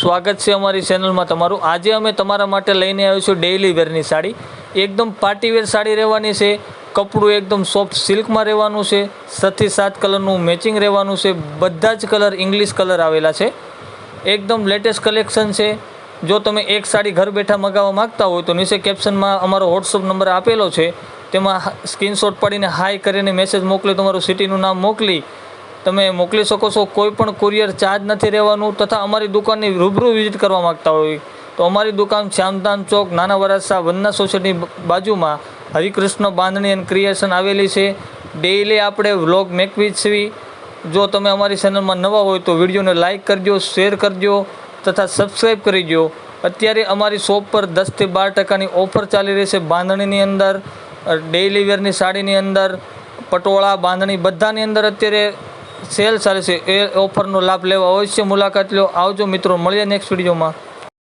સ્વાગત છે અમારી ચેનલમાં તમારું। આજે અમે તમારા માટે લઈને આવ્યો છું ડેઇલી વેરની સાડી। એકદમ પાર્ટી વેર સાડી રહેવાની છે। કપડું એકદમ સોફ્ટ સિલ્કમાં રહેવાનું છે। 6 થી 7 કલરનું મેચિંગ રહેવાનું છે। બધા જ કલર ઇંગ્લિશ કલર આવેલા છે। એકદમ લેટેસ્ટ કલેક્શન છે। જો તમે એક સાડી ઘર બેઠા મંગાવવા માંગતા હોય તો નીચે કેપ્શનમાં અમારો વોટ્સઅપ નંબર આપેલો છે, તેમાં સ્ક્રીનશોટ પાડીને હાઈ કરીને મેસેજ મોકલી તમારું સિટીનું નામ મોકલી તમે મોકલી શકો છો। કોઈ પણ કુરિયર ચાર્જ નથી રહેવાનું। તથા અમારી દુકાનની રૂબરૂ વિઝિટ કરવા માગતા હોય તો અમારી દુકાન શ્યામધામ ચોક નાના વરાછા વંદના સોસાયટીની બાજુમાં હરિકૃષ્ણ બાંધણી એન્ડ ક્રિએશન આવેલી છે। ડેઇલી આપણે વ્લોગ મેકવી છીએ। જો તમે અમારી ચેનલમાં નવા હોય તો વિડીયોને લાઇક કરજો, શેર કરજો તથા સબસ્ક્રાઈબ કરી દો। અત્યારે અમારી શોપ પર 10 થી 12% ઓફર ચાલી રહી છે। બાંધણીની અંદર, ડેઇલી વેરની સાડીની અંદર, પટોળા બાંધણી બધાની અંદર અત્યારે સેલ ચાલે છે। એ ઓફરનો લાભ લેવા અવશ્ય મુલાકાત લો। આવજો મિત્રો, મળીએ નેક્સ્ટ વિડીયોમાં।